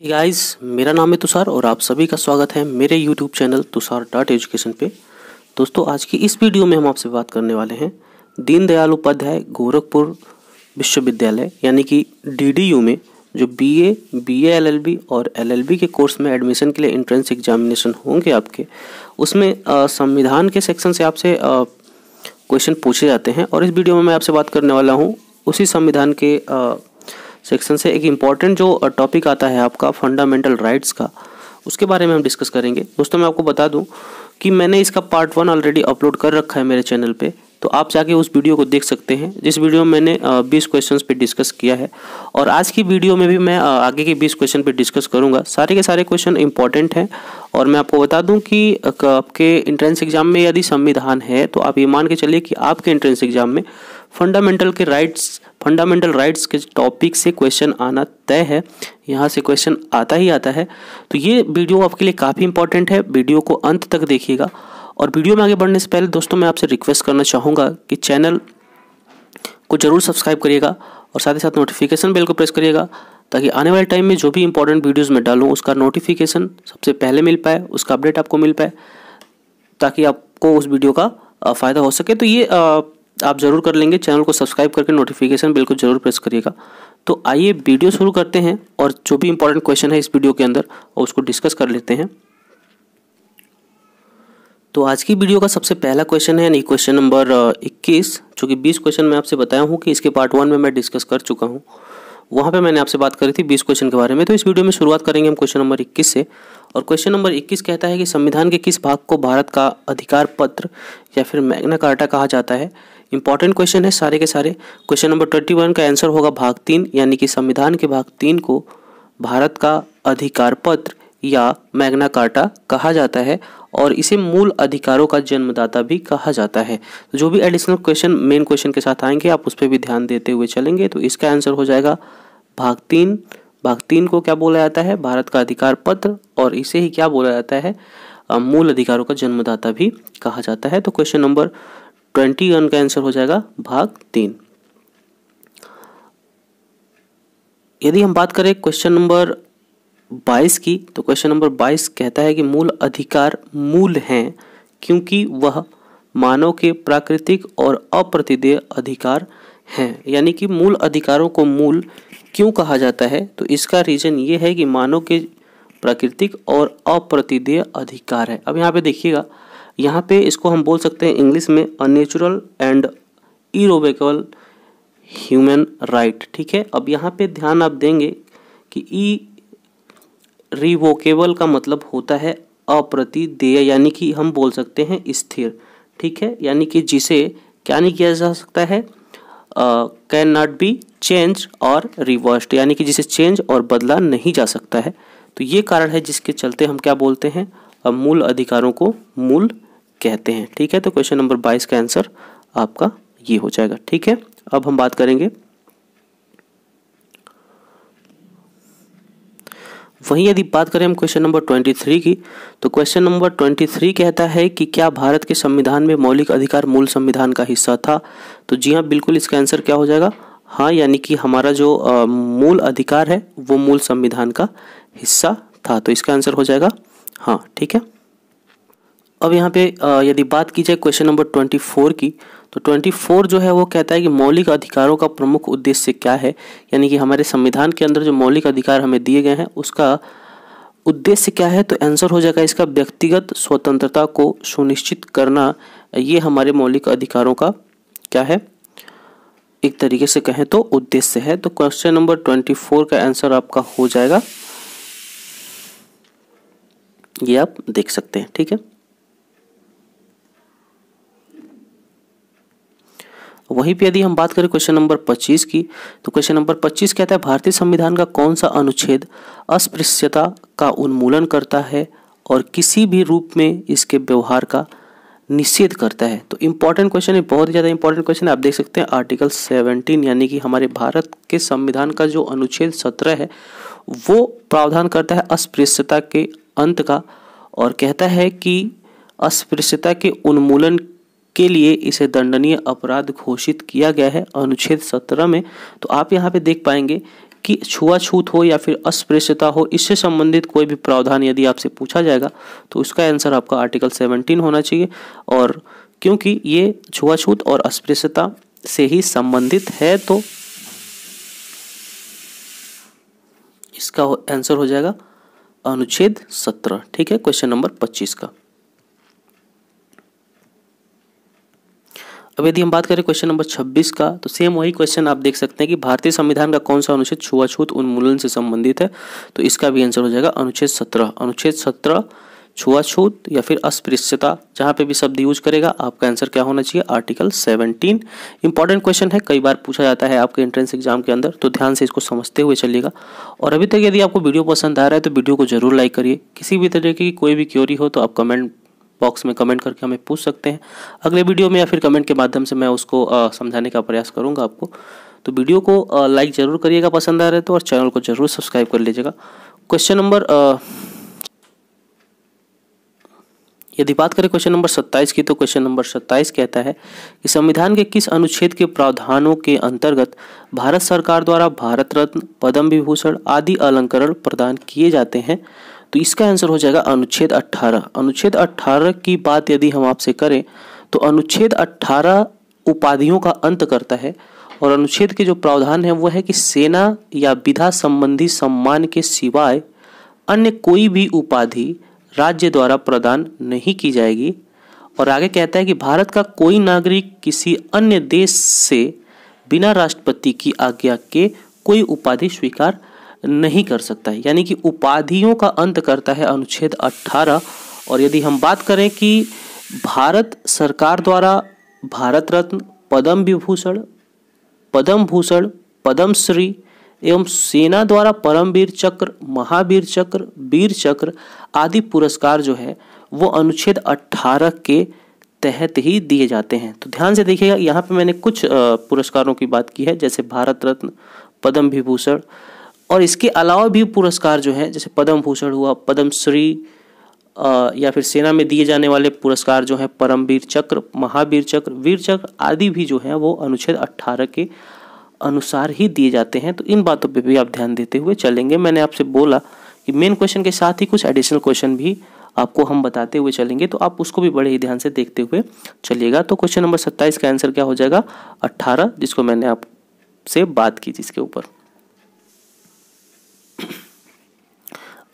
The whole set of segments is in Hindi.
गाइस, मेरा नाम है तुषार और आप सभी का स्वागत है मेरे यूट्यूब चैनल तुषार.एजुकेशन पे। दोस्तों, आज की इस वीडियो में हम आपसे बात करने वाले हैं दीनदयाल उपाध्याय गोरखपुर विश्वविद्यालय यानी कि DDU में जो BA LLB और LLB के कोर्स में एडमिशन के लिए एंट्रेंस एग्जामिनेशन होंगे आपके, उसमें संविधान के सेक्शन से आपसे क्वेश्चन पूछे जाते हैं। और इस वीडियो में मैं आपसे बात करने वाला हूँ उसी संविधान के सेक्शन से एक इम्पॉर्टेंट जो टॉपिक आता है आपका फंडामेंटल राइट्स का, उसके बारे में हम डिस्कस करेंगे। दोस्तों, मैं आपको बता दूं कि मैंने इसका पार्ट 1 ऑलरेडी अपलोड कर रखा है मेरे चैनल पे, तो आप जाके उस वीडियो को देख सकते हैं जिस वीडियो में मैंने 20 क्वेश्चंस पे डिस्कस किया है। और आज की वीडियो में भी मैं आगे के 20 क्वेश्चन पे डिस्कस करूंगा। सारे के सारे क्वेश्चन इंपॉर्टेंट हैं और मैं आपको बता दूं कि आपके एंट्रेंस एग्जाम में यदि संविधान है तो आप ये मान के चलिए कि आपके एंट्रेंस एग्जाम में फंडामेंटल राइट्स के टॉपिक से क्वेश्चन आना तय है। यहाँ से क्वेश्चन आता ही आता है। तो ये वीडियो आपके लिए काफ़ी इंपॉर्टेंट है, वीडियो को अंत तक देखिएगा। और वीडियो में आगे बढ़ने से पहले दोस्तों, मैं आपसे रिक्वेस्ट करना चाहूँगा कि चैनल को ज़रूर सब्सक्राइब करिएगा और साथ ही साथ नोटिफिकेशन बेल को प्रेस करिएगा ताकि आने वाले टाइम में जो भी इंपॉर्टेंट वीडियोज़ मैं डालूँ उसका नोटिफिकेशन सबसे पहले मिल पाए, उसका अपडेट आपको मिल पाए, ताकि आपको उस वीडियो का फ़ायदा हो सके। तो ये आप ज़रूर कर लेंगे। चैनल को सब्सक्राइब करके नोटिफिकेशन बेल को ज़रूर प्रेस करिएगा। तो आइए वीडियो शुरू करते हैं और जो भी इंपॉर्टेंट क्वेश्चन है इस वीडियो के अंदर और उसको डिस्कस कर लेते हैं। तो आज की वीडियो का सबसे पहला क्वेश्चन है यानी क्वेश्चन नंबर 21, जो कि 20 क्वेश्चन मैं आपसे बताया हूँ कि इसके पार्ट 1 में मैं डिस्कस कर चुका हूँ। वहाँ पे मैंने आपसे बात करी थी 20 क्वेश्चन के बारे में। तो इस वीडियो में शुरुआत करेंगे हम क्वेश्चन नंबर 21 से। और क्वेश्चन नंबर 21 कहता है कि संविधान के किस भाग को भारत का अधिकार पत्र या फिर मैग्ना कार्टा कहा जाता है। इंपॉर्टेंट क्वेश्चन है सारे के सारे। क्वेश्चन नंबर 21 का आंसर होगा भाग 3, यानी कि संविधान के भाग 3 को भारत का अधिकार पत्र या मैग्ना कार्टा कहा जाता है और इसे मूल अधिकारों का जन्मदाता भी कहा जाता है। तो जो भी एडिशनल क्वेश्चन मेन क्वेश्चन के साथ आएंगे आप उस पर भी ध्यान देते हुए चलेंगे। तो इसका आंसर हो जाएगा भाग 3। भाग 3 को क्या बोला जाता है? भारत का अधिकार पत्र, और इसे ही क्या बोला जाता है? मूल अधिकारों का जन्मदाता भी कहा जाता है। तो क्वेश्चन नंबर 21 का आंसर हो जाएगा भाग 3। यदि हम बात करें क्वेश्चन नंबर 22 की, तो क्वेश्चन नंबर 22 कहता है कि मूल अधिकार मूल हैं क्योंकि वह मानव के प्राकृतिक और अप्रतिदेय अधिकार हैं। यानी कि मूल अधिकारों को मूल क्यों कहा जाता है? तो इसका रीजन ये है कि मानव के प्राकृतिक और अप्रतिदेय अधिकार है। अब यहाँ पे देखिएगा, यहाँ पे इसको हम बोल सकते हैं इंग्लिश में अननेचुरल एंड इरोवेकेबल ह्यूमन राइट। ठीक है, अब यहाँ पे ध्यान आप देंगे कि रिवोकेबल का मतलब होता है अप्रतिदेय, यानी कि हम बोल सकते हैं स्थिर। ठीक है, यानी कि जिसे क्या नहीं किया जा सकता है, कैन नॉट बी चेंज और रिवर्स्ड, यानी कि जिसे चेंज और बदला नहीं जा सकता है। तो ये कारण है जिसके चलते हम क्या बोलते हैं, मूल अधिकारों को मूल कहते हैं। ठीक है, तो क्वेश्चन नंबर 22 का आंसर आपका ये हो जाएगा। ठीक है, अब हम बात करेंगे वहीं यदि बात करें हम क्वेश्चन नंबर 23 की, तो क्वेश्चन नंबर 23 कहता है कि क्या भारत के संविधान में मौलिक अधिकार मूल संविधान का हिस्सा था? तो जी हाँ, बिल्कुल इसका आंसर क्या हो जाएगा? हाँ, यानी कि हमारा जो मूल अधिकार है वो मूल संविधान का हिस्सा था। तो इसका आंसर हो जाएगा हाँ। ठीक है, अब यहाँ पे यदि बात की जाए क्वेश्चन नंबर 24 की, तो 24 जो है वो कहता है कि मौलिक अधिकारों का प्रमुख उद्देश्य क्या है। यानी कि हमारे संविधान के अंदर जो मौलिक अधिकार हमें दिए गए हैं उसका उद्देश्य क्या है? तो आंसर हो जाएगा इसका व्यक्तिगत स्वतंत्रता को सुनिश्चित करना। ये हमारे मौलिक अधिकारों का क्या है, एक तरीके से कहें तो उद्देश्य है। तो क्वेश्चन नंबर 24 का आंसर आपका हो जाएगा, ये आप देख सकते हैं। ठीक है, वहीं पे यदि हम बात करें क्वेश्चन नंबर 25 की, तो क्वेश्चन नंबर 25 कहता है भारतीय संविधान का कौन सा अनुच्छेद अस्पृश्यता का उन्मूलन करता है और किसी भी रूप में इसके व्यवहार का निषेध करता है। तो इंपॉर्टेंट क्वेश्चन है, बहुत ही ज़्यादा इंपॉर्टेंट क्वेश्चन है। आप देख सकते हैं आर्टिकल 17 यानी कि हमारे भारत के संविधान का जो अनुच्छेद 17 है वो प्रावधान करता है अस्पृश्यता के अंत का और कहता है कि अस्पृश्यता के उन्मूलन के लिए इसे दंडनीय अपराध घोषित किया गया है अनुच्छेद 17 में। तो आप यहाँ पे देख पाएंगे कि छुआछूत हो या फिर अस्पृश्यता हो, इससे संबंधित कोई भी प्रावधान यदि आपसे पूछा जाएगा तो उसका आंसर आपका आर्टिकल 17 होना चाहिए। और क्योंकि ये छुआछूत और अस्पृश्यता से ही संबंधित है तो इसका आंसर हो जाएगा अनुच्छेद 17। ठीक है, क्वेश्चन नंबर 25 का। अब यदि हम बात करें क्वेश्चन नंबर 26 का, तो सेम वही क्वेश्चन आप देख सकते हैं कि भारतीय संविधान का कौन सा अनुच्छेद छुआछूत उन्मूलन से संबंधित है, तो इसका भी आंसर हो जाएगा अनुच्छेद 17। अनुच्छेद 17 छुआछूत या फिर अस्पृश्यता, जहां पे भी शब्द यूज करेगा आपका आंसर क्या होना चाहिए, आर्टिकल 17। इंपॉर्टेंट क्वेश्चन है, कई बार पूछा जाता है आपके एंट्रेंस एग्जाम के अंदर, तो ध्यान से इसको समझते हुए चलिएगा। और अभी तक यदि आपको वीडियो पसंद आ रहा है तो वीडियो को जरूर लाइक करिए। किसी भी तरीके की कोई भी क्वेरी हो तो आप कमेंट बॉक्स में कमेंट करके हमें पूछ सकते हैं, अगले वीडियो में या फिर कमेंट के माध्यम से मैं उसको समझाने का प्रयास करूंगा आपको। तो वीडियो को लाइक जरूर करिएगा पसंद आ रहा है तो, और चैनल को जरूर सब्सक्राइब कर लीजिएगा। क्वेश्चन नंबर यदि बात करें क्वेश्चन नंबर 27 की, तो क्वेश्चन नंबर 27 कहता है कि संविधान के किस अनुच्छेद के प्रावधानों के अंतर्गत भारत सरकार द्वारा भारत रत्न, पद्म विभूषण आदि अलंकरण प्रदान किए जाते हैं, तो इसका आंसर हो जाएगा अनुच्छेद 18। अनुच्छेद 18 की बात यदि हम आपसे करें तो अनुच्छेद 18 उपाधियों का अंत करता है, और अनुच्छेद के जो प्रावधान है वो है कि सेना या विधा संबंधी सम्मान के सिवाय अन्य कोई भी उपाधि राज्य द्वारा प्रदान नहीं की जाएगी। और आगे कहता है कि भारत का कोई नागरिक किसी अन्य देश से बिना राष्ट्रपति की आज्ञा के कोई उपाधि स्वीकार नहीं कर सकता है, यानी कि उपाधियों का अंत करता है अनुच्छेद 18। और यदि हम बात करें कि भारत सरकार द्वारा भारत रत्न, पद्म विभूषण, पद्म भूषण, पद्मश्री एवं सेना द्वारा परमवीर चक्र, महावीर चक्र, वीर चक्र आदि पुरस्कार जो है वो अनुच्छेद 18 के तहत ही दिए जाते हैं। तो ध्यान से देखिएगा, यहाँ पे मैंने कुछ पुरस्कारों की बात की है, जैसे भारत रत्न, पद्म विभूषण, और इसके अलावा भी पुरस्कार जो हैं जैसे पद्म भूषण हुआ, पद्मश्री, या फिर सेना में दिए जाने वाले पुरस्कार जो हैं परमवीर चक्र, महावीर चक्र, वीर चक्र आदि भी जो हैं वो अनुच्छेद 18 के अनुसार ही दिए जाते हैं। तो इन बातों पे भी आप ध्यान देते हुए चलेंगे। मैंने आपसे बोला कि मेन क्वेश्चन के साथ ही कुछ एडिशनल क्वेश्चन भी आपको हम बताते हुए चलेंगे, तो आप उसको भी बड़े ही ध्यान से देखते हुए चलिएगा। तो क्वेश्चन नंबर 27 का आंसर क्या हो जाएगा, 18, जिसको मैंने आपसे बात की थी इसके ऊपर।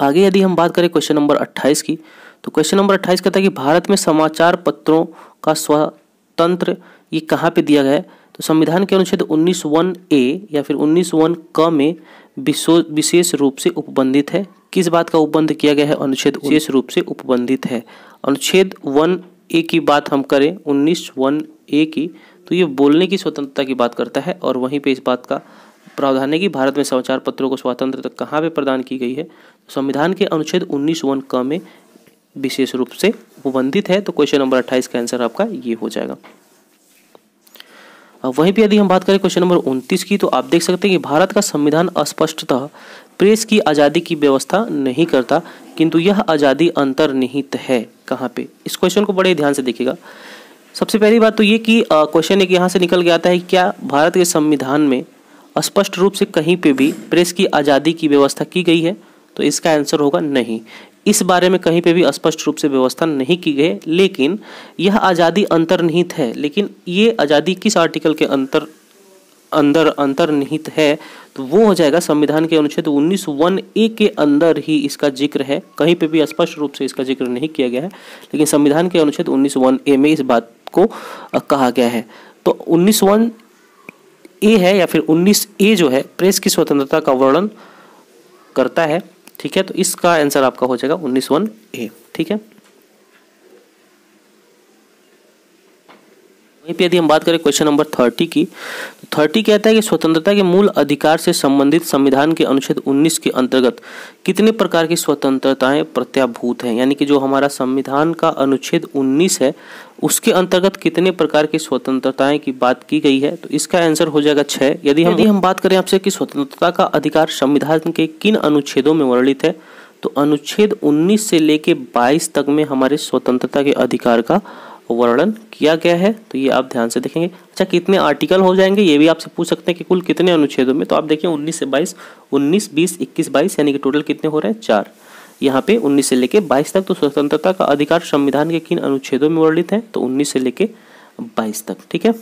आगे यदि हम बात करें क्वेश्चन नंबर 28 की, तो क्वेश्चन नंबर 28 कहता है कि भारत में समाचार पत्रों का स्वतंत्र ये कहाँ पे दिया गया है, तो संविधान के अनुच्छेद 19(1)(a) या फिर 19(1)(क) में विशेष रूप से उपबंधित है। किस बात का उपबंध किया गया है, अनुच्छेद विशेष रूप से उपबंधित है। अनुच्छेद 1(a) की बात हम करें, 19(1)(a) की, तो ये बोलने की स्वतंत्रता की बात करता है, और वहीं पे इस बात का प्रावधान है कि भारत में समाचार पत्रों को स्वतंत्रता कहाँ पे प्रदान की गई है, संविधान के अनुच्छेद 19(1)(क) में विशेष रूप से उपबंधित है। तो क्वेश्चन नंबर 28 का आंसर आपका ये हो जाएगा। वहीं पे यदि हम बात करें क्वेश्चन नंबर 29 की, तो आप देख सकते हैं कि भारत का संविधान स्पष्टतः प्रेस की आज़ादी की व्यवस्था नहीं करता, किंतु यह आज़ादी अंतर्निहित है। कहाँ पे, इस क्वेश्चन को बड़े ध्यान से देखिएगा। सबसे पहली बात तो ये कि क्वेश्चन एक यहाँ से निकल के आता है कि क्या भारत के संविधान में स्पष्ट रूप से कहीं पे भी प्रेस की आज़ादी की व्यवस्था की गई है, तो इसका आंसर होगा नहीं। इस बारे में कहीं पे भी स्पष्ट रूप से व्यवस्था नहीं की गई, लेकिन यह आज़ादी अंतर्निहित है। लेकिन ये आज़ादी किस आर्टिकल के अंदर अंतर्निहित है, तो वो हो जाएगा संविधान के अनुच्छेद 19(1)(a) के अंदर ही इसका जिक्र है। कहीं पे भी स्पष्ट रूप से इसका जिक्र नहीं किया गया है, लेकिन संविधान के अनुच्छेद 19(1)(a) में इस बात को कहा गया है। तो 19(1)(a) है या फिर 19(a) जो है प्रेस की स्वतंत्रता का वर्णन करता है। ठीक है, तो इसका आंसर आपका हो जाएगा 19(1)(a). ठीक है, वहीं पे यदि हम बात करें क्वेश्चन नंबर 30 की, तो 30 कहता है कि स्वतंत्रता के मूल अधिकार से संबंधित संविधान के अनुच्छेद 19 के अंतर्गत कितने प्रकार की स्वतंत्रताएं प्रत्याभूत हैं, यानी कि जो हमारा संविधान का अनुच्छेद 19 है उसके अंतर्गत कितने प्रकार की स्वतंत्रताएं की बात की गई है, तो इसका आंसर हो जाएगा 6। यदि हम बात करें आपसे कि स्वतंत्रता का अधिकार संविधान के किन अनुच्छेदों में वर्णित है, तो अनुच्छेद 19 से लेके 22 तक में हमारे स्वतंत्रता के अधिकार का वर्णन किया गया है। तो ये आप ध्यान से देखेंगे। अच्छा, कितने आर्टिकल हो जाएंगे ये भी आपसे पूछ सकते हैं कि कुल कितने अनुच्छेदों में। तो आप देखिए 19 से 22, 19, 20, 21, 22 यानी कि टोटल कितने हो रहे हैं 4। यहाँ पे 19 से लेके 22 तक। तो स्वतंत्रता का अधिकार संविधान के किन अनुच्छेदों में वर्णित है, तो 19 से लेके 22 तक। ठीक है।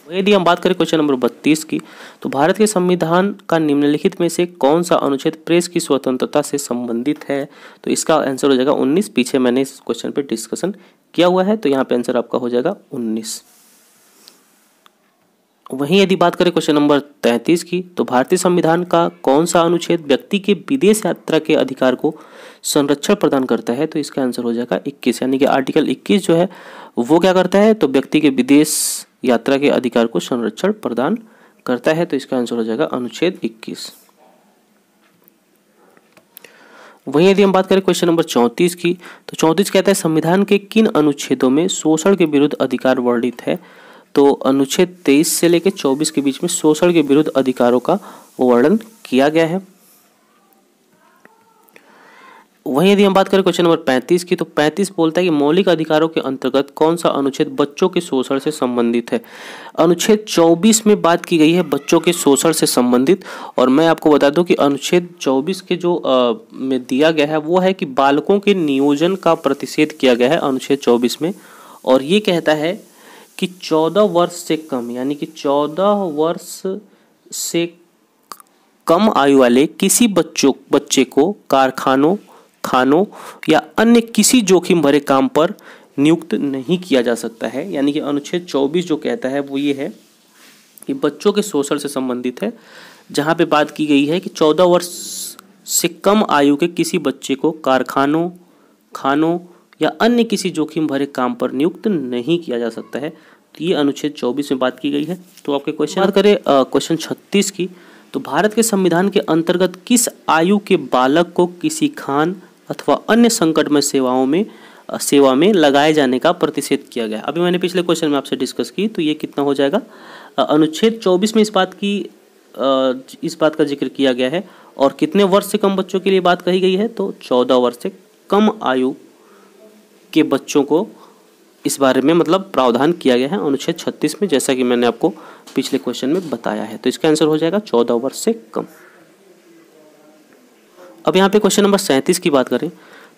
यदि हम बात करें क्वेश्चन नंबर 32 की, तो भारत के संविधान का निम्नलिखित में से कौन सा अनुच्छेद प्रेस की स्वतंत्रता से संबंधित है, तो इसका आंसर हो जाएगा 19। पीछे मैंने इस क्वेश्चन पे डिस्कशन किया हुआ है, तो यहाँ पे आंसर आपका हो जाएगा 19। वहीं यदि बात करें क्वेश्चन नंबर 33 की, तो भारतीय संविधान का कौन सा अनुच्छेद व्यक्ति के विदेश यात्रा के अधिकार को संरक्षण प्रदान करता है, तो इसका आंसर हो जाएगा 21। यानी कि आर्टिकल 21 जो है वो क्या करता है, तो व्यक्ति के विदेश यात्रा के अधिकार को संरक्षण प्रदान करता है। तो इसका आंसर हो जाएगा अनुच्छेद 21। वहीं यदि हम बात करें क्वेश्चन नंबर 34 की, तो 34 कहता है संविधान के किन अनुच्छेदों में शोषण के विरुद्ध अधिकार वर्णित है, तो अनुच्छेद 23 से लेकर 24 के बीच में शोषण के विरुद्ध अधिकारों का वर्णन किया गया है। वहीं यदि हम बात करें क्वेश्चन नंबर 35 की, तो 35 बोलता है कि मौलिक अधिकारों के अंतर्गत कौन सा अनुच्छेद बच्चों के शोषण से संबंधित है। अनुच्छेद 24 में बात की गई है बच्चों के शोषण से संबंधित, और मैं आपको बता दूं कि अनुच्छेद 24 के जो में दिया गया है वो है कि बालकों के नियोजन का प्रतिषेध किया गया है अनुच्छेद 24 में, और ये कहता है कि 14 वर्ष से कम, यानी कि 14 वर्ष से कम आयु वाले किसी बच्चे को कारखानों, खानों या अन्य किसी जोखिम भरे काम पर नियुक्त नहीं किया जा सकता है। यानी कि अनुच्छेद 24 जो कहता है वो ये है कि बच्चों के शोषण से संबंधित है, जहाँ पे बात की गई है कि 14 वर्ष से कम आयु के किसी बच्चे को कारखानों, खानों या अन्य किसी जोखिम भरे काम पर नियुक्त नहीं किया जा सकता है। तो ये अनुच्छेद 24 में बात की गई है। तो आपके क्वेश्चन बात करें क्वेश्चन 36 की, तो भारत के संविधान के अंतर्गत किस आयु के बालक को किसी खान अथवा अन्य संकटमय सेवा में लगाए जाने का प्रतिषेध किया गया। अभी मैंने पिछले क्वेश्चन में आपसे डिस्कस की, तो ये कितना हो जाएगा, अनुच्छेद 24 में इस बात का जिक्र किया गया है, और कितने वर्ष से कम बच्चों के लिए बात कही गई है, तो 14 वर्ष से कम आयु के बच्चों को इस बारे में मतलब प्रावधान किया गया है अनुच्छेद 36 में, जैसा कि मैंने आपको पिछले क्वेश्चन में बताया है। तो इसका आंसर हो जाएगा 14 वर्ष से कम। अब यहाँ पे क्वेश्चन नंबर 37 की बात करें,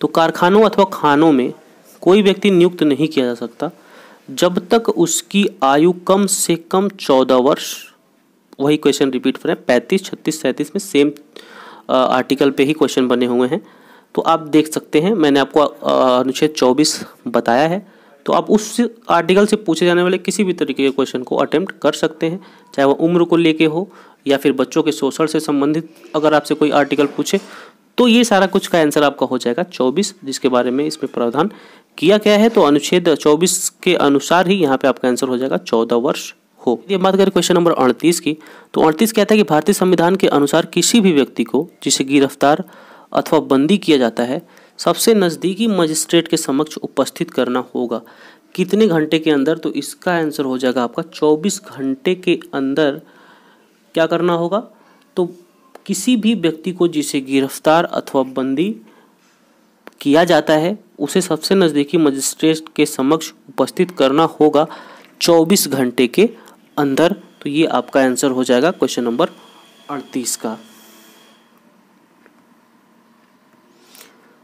तो कारखानों अथवा खानों में कोई व्यक्ति नियुक्त नहीं किया जा सकता जब तक उसकी आयु कम से कम 14 वर्ष। वही क्वेश्चन रिपीट कर रहे हैं, 35, 36, 37 में सेम आर्टिकल पे ही क्वेश्चन बने हुए हैं। तो आप देख सकते हैं, मैंने आपको अनुच्छेद 24 बताया है, तो आप उस आर्टिकल से पूछे जाने वाले किसी भी तरीके के क्वेश्चन को अटेम्प्ट कर सकते हैं, चाहे वो उम्र को लेके हो या फिर बच्चों के शोषण से संबंधित अगर आपसे कोई आर्टिकल पूछे, तो ये सारा कुछ का आंसर आपका हो जाएगा 24, जिसके बारे में इसमें प्रावधान किया गया है। तो अनुच्छेद 24 के अनुसार ही यहाँ पे आपका आंसर हो जाएगा 14 वर्ष हो। यदि बात करें क्वेश्चन नंबर 38 की, तो 38 कहता है कि भारतीय संविधान के अनुसार किसी भी व्यक्ति को जिसे गिरफ्तार अथवा बंदी किया जाता है सबसे नज़दीकी मजिस्ट्रेट के समक्ष उपस्थित करना होगा। कितने घंटे के अंदर, तो इसका आंसर हो जाएगा आपका 24 घंटे के अंदर क्या करना होगा, तो किसी भी व्यक्ति को जिसे गिरफ्तार अथवा बंदी किया जाता है उसे सबसे नज़दीकी मजिस्ट्रेट के समक्ष उपस्थित करना होगा 24 घंटे के अंदर। तो ये आपका आंसर हो जाएगा क्वेश्चन नंबर 38 का।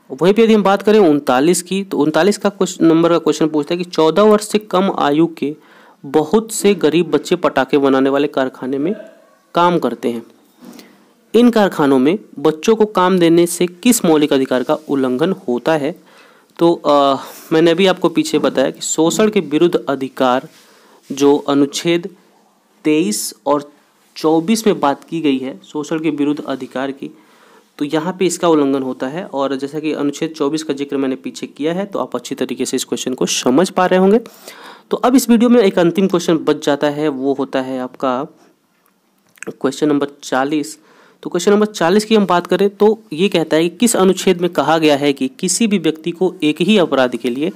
वहीं पे यदि हम बात करें 39 की, तो 39 का नंबर का क्वेश्चन पूछता है कि 14 वर्ष से कम आयु के बहुत से गरीब बच्चे पटाखे बनाने वाले कारखाने में काम करते हैं। इन कारखानों में बच्चों को काम देने से किस मौलिक अधिकार का उल्लंघन होता है, तो मैंने अभी आपको पीछे बताया कि शोषण के विरुद्ध अधिकार जो अनुच्छेद 23 और 24 में बात की गई है शोषण के विरुद्ध अधिकार की, तो यहाँ पे इसका उल्लंघन होता है। और जैसा कि अनुच्छेद 24 का जिक्र मैंने पीछे किया है, तो आप अच्छी तरीके से इस क्वेश्चन को समझ पा रहे होंगे। तो अब इस वीडियो में एक अंतिम क्वेश्चन बच जाता है, वो होता है आपका क्वेश्चन नंबर 40। तो क्वेश्चन नंबर 40 की हम बात करें तो ये कहता है कि किस अनुच्छेद में कहा गया है कि किसी भी व्यक्ति को एक ही अपराध के लिए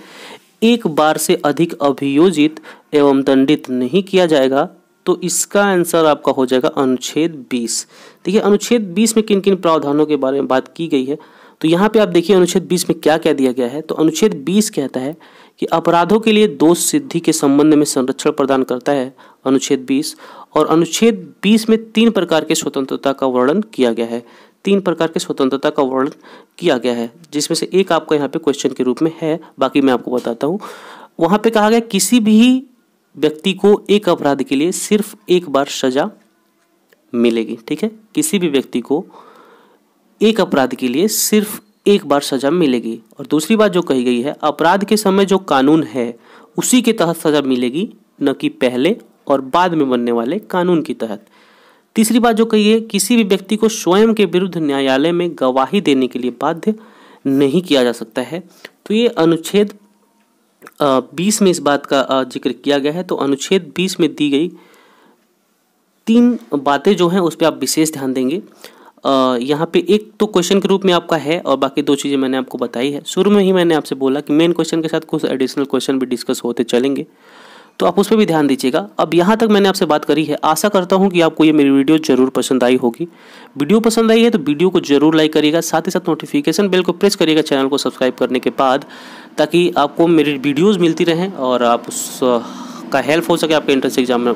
एक बार से अधिक अभियोजित एवं दंडित नहीं किया जाएगा, तो इसका आंसर आपका हो जाएगा अनुच्छेद 20। देखिए अनुच्छेद 20 में किन किन प्रावधानों के बारे में बात की गई है, तो यहाँ पे आप देखिए अनुच्छेद 20 में क्या क्या दिया गया है। तो अनुच्छेद 20 कहता है कि अपराधों के लिए दोष सिद्धि के संबंध में संरक्षण प्रदान करता है अनुच्छेद 20। और अनुच्छेद 20 में 3 प्रकार के स्वतंत्रता का वर्णन किया गया है। 3 प्रकार के स्वतंत्रता का वर्णन किया गया है, जिसमें से एक आपका यहाँ पे क्वेश्चन के रूप में है, बाकी मैं आपको बताता हूँ। वहाँ पे कहा गया किसी भी व्यक्ति को एक अपराध के लिए सिर्फ एक बार सजा मिलेगी। ठीक है, किसी भी व्यक्ति को एक अपराध के लिए सिर्फ एक बार सजा मिलेगी। और दूसरी बात जो कही गई है, अपराध के समय जो कानून है उसी के तहत सजा मिलेगी, न कि पहले और बाद में बनने वाले कानून के तहत। तीसरी बात जो कही है, किसी भी व्यक्ति को स्वयं के विरुद्ध न्यायालय में गवाही देने के लिए बाध्य नहीं किया जा सकता है। तो ये अनुच्छेद 20 में इस बात का जिक्र किया गया है। तो अनुच्छेद 20 में दी गई 3 बातें जो हैं उस पर आप विशेष ध्यान देंगे। यहाँ पे एक तो क्वेश्चन के रूप में आपका है और बाकी 2 चीज़ें मैंने आपको बताई है। शुरू में ही मैंने आपसे बोला कि मेन क्वेश्चन के साथ कुछ एडिशनल क्वेश्चन भी डिस्कस होते चलेंगे, तो आप उस पर भी ध्यान दीजिएगा। अब यहाँ तक मैंने आपसे बात करी है, आशा करता हूँ कि आपको ये मेरी वीडियो जरूर पसंद आई होगी। वीडियो पसंद आई है तो वीडियो को जरूर लाइक करिएगा, साथ ही साथ नोटिफिकेशन बेल को प्रेस करिएगा चैनल को सब्सक्राइब करने के बाद, ताकि आपको मेरी वीडियोज़ मिलती रहें और आप उसका हेल्प हो सके आपके एंट्रेंस एग्जाम में।